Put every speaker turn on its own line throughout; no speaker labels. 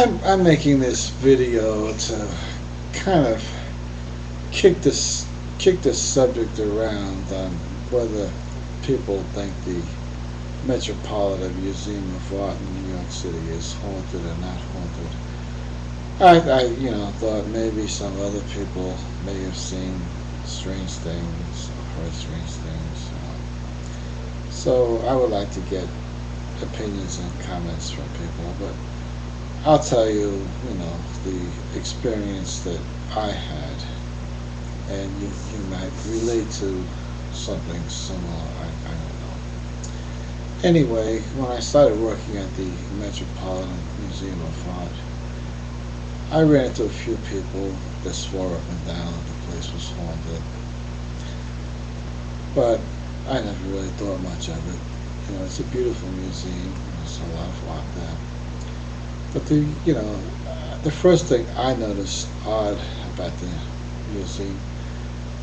I'm making this video to kind of kick this kick this subject around on whether people think the Metropolitan Museum of Art in New York City is haunted or not haunted. I thought maybe some other people may have seen strange things, or heard strange things. So I would like to get opinions and comments from people, but I'll tell you, the experience that I had, and you might relate to something similar. I don't know. Anyway, when I started working at the Metropolitan Museum of Art, I ran into a few people that swore up and down that the place was haunted, but I never really thought much of it. It's a beautiful museum. There's a lot of art there. But the first thing I noticed odd about the museum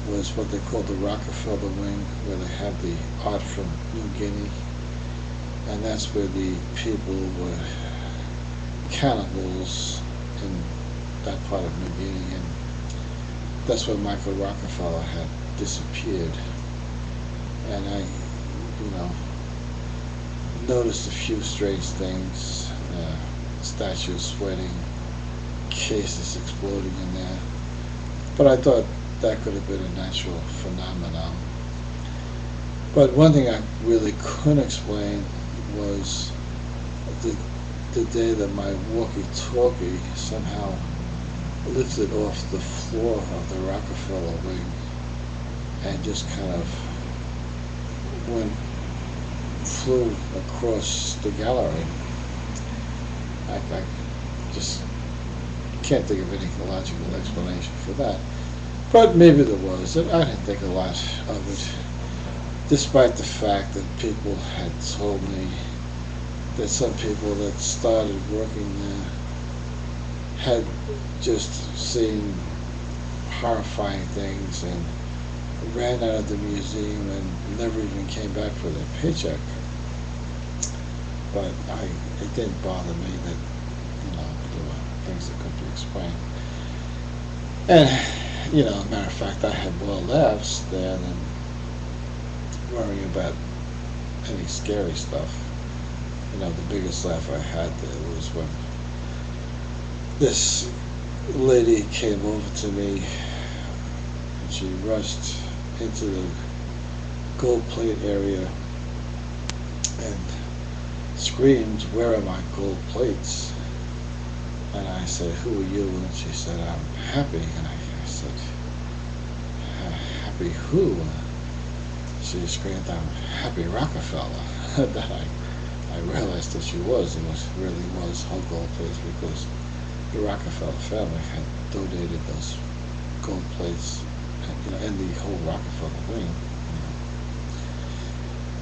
was what they call the Rockefeller Wing, where they have the art from New Guinea, and that's where the people were cannibals in that part of New Guinea, and that's where Michael Rockefeller had disappeared. And I, noticed a few strange things. Statues sweating, cases exploding in there. But I thought that could have been a natural phenomenon. But one thing I really couldn't explain was the day that my walkie-talkie somehow lifted off the floor of the Rockefeller Wing and just kind of flew across the gallery. I just can't think of any logical explanation for that. But maybe there was. I didn't think a lot of it, despite the fact that people had told me that some people that started working there had just seen horrifying things and ran out of the museum and never even came back for their paycheck. But it didn't bother me that there were things that could be explained. And matter of fact, I had more laughs there than worrying about any scary stuff. The biggest laugh I had there was when this lady came over to me and she rushed into the gold plate area and screamed, "Where are my gold plates?" And I said, "Who are you?" And she said, "I'm Happy." And I said, "Happy who?" She screamed, "I'm Happy Rockefeller." That I realized that she was, and it really was her gold plates, because the Rockefeller family had donated those gold plates, and the whole Rockefeller wing.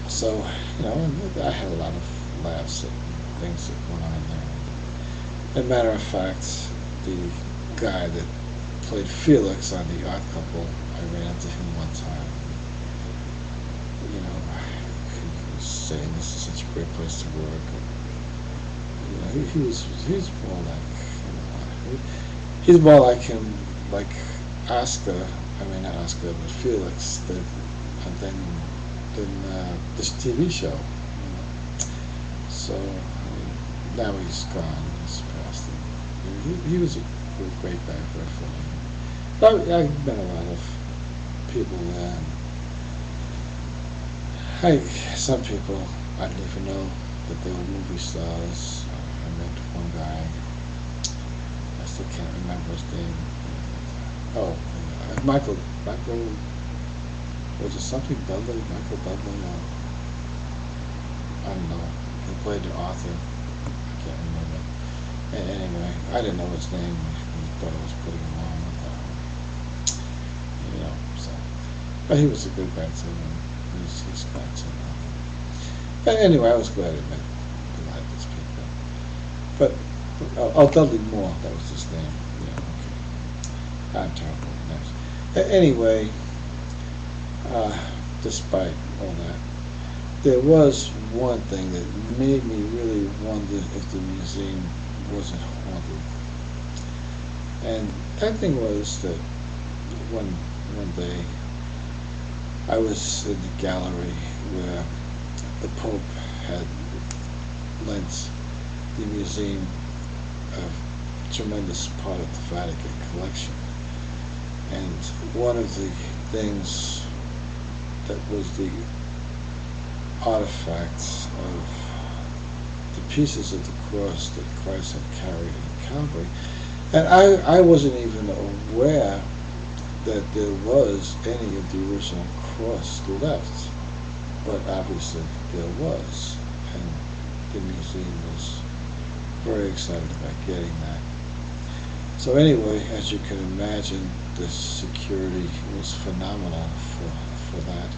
So, I had a lot of laughs at things that went on there. As a matter of fact, the guy that played Felix on The Odd Couple, I ran into him one time. He was saying this is such a great place to work. He's more like, he's more like him, like Oscar. I mean, not Oscar, but Felix. Than this TV show. So now he's gone. He's passed. He was a great guy, very funny. I've met a lot of people there. Some people I didn't even know that they were movie stars. I met one guy. I still can't remember his name. Oh, Michael. Was it something Dudley? Michael Dudley? I don't know. He played the author. I can't remember. And anyway, I didn't know his name. He thought I was putting him on. So. But he was a good guy too, and he's gone too now. But anyway, I was glad I met a lot of these people. But Dudley Moore, that was his name. Okay. I'm terrible at names. Anyway. Despite all that, there was one thing that made me really wonder if the museum wasn't haunted. And that thing was that one day I was in the gallery where the Pope had lent the museum a tremendous part of the Vatican collection. And one of the things that was the artifacts of the pieces of the cross that Christ had carried in Calvary. And I wasn't even aware that there was any of the original cross left, but obviously there was, and the museum was very excited about getting that. So anyway, as you can imagine, the security was phenomenal for that,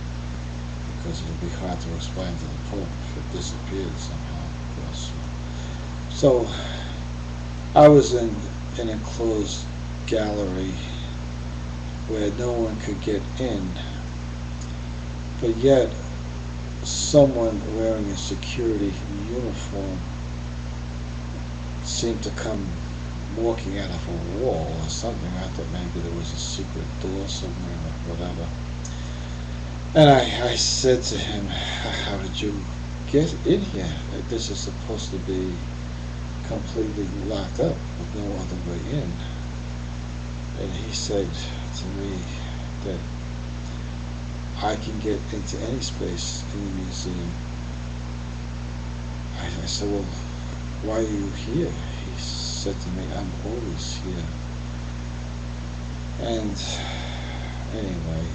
because it would be hard to explain to the Pope if it disappeared somehow, of course. So I was in an enclosed gallery where no one could get in, but yet someone wearing a security uniform seemed to come walking out of a wall or something. I thought maybe there was a secret door somewhere or whatever. And I said to him, how did you get in here? This is supposed to be completely locked up with no other way in. And he said to me that I can get into any space in the museum. I said, well, why are you here? He said to me, I'm always here. And anyway,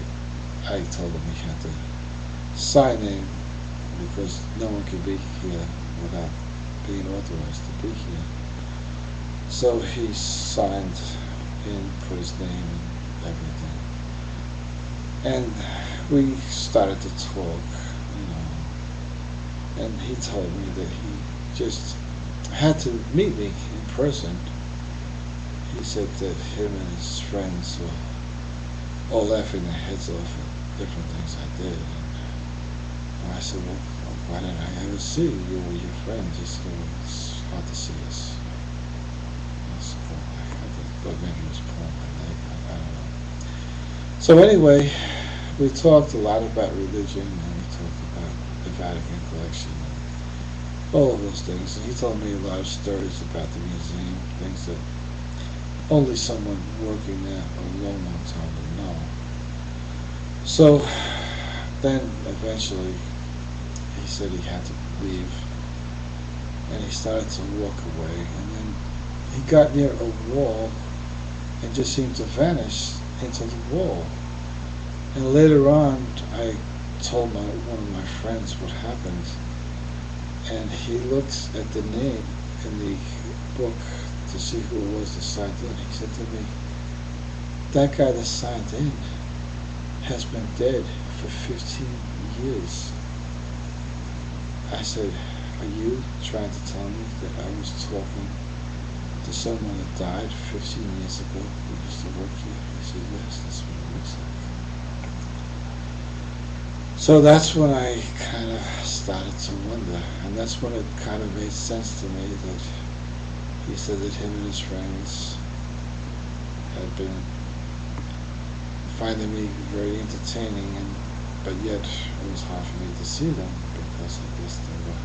I told him he had to sign in because no one could be here without being authorized to be here. So he signed in, put his name and everything. And we started to talk, and he told me that he just had to meet me in person. He said that him and his friends were all laughing their heads off at different things I did. And I said, well, why didn't I ever see you or your friends? He said, well, it's hard to see us. I said, well, I thought maybe he was pulling my leg. I don't know. So anyway, we talked a lot about religion, and we talked about the Vatican collection, and all of those things. And he told me a lot of stories about the museum, things that only someone working there a long, long time would know. So then eventually he said he had to leave, and he started to walk away, and then he got near a wall and just seemed to vanish into the wall. And later on, I told one of my friends what happened, and he looked at the name in the book to see who it was that signed in. He said to me, that guy that signed in has been dead for 15 years. I said, are you trying to tell me that I was talking to someone that died 15 years ago who used to work here? He said, yes, that's what it looks like. So that's when I kind of started to wonder, and that's when it kind of made sense to me that he said that him and his friends had been finding me very entertaining, but yet it was hard for me to see them because I guess they were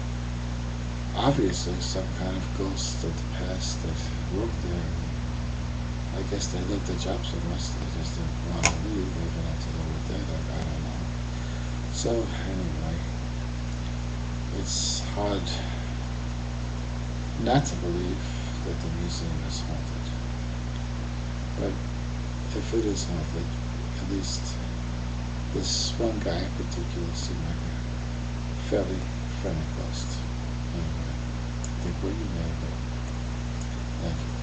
obviously some kind of ghost of the past that worked there. I guess they loved their job so much they just didn't want to leave even after they were dead. I don't know. So anyway, it's hard not to believe that the museum is haunted. But if it is haunted, at least this one guy in particular seemed like a fairly friendly ghost. Anyway, I think what you may, but thank you.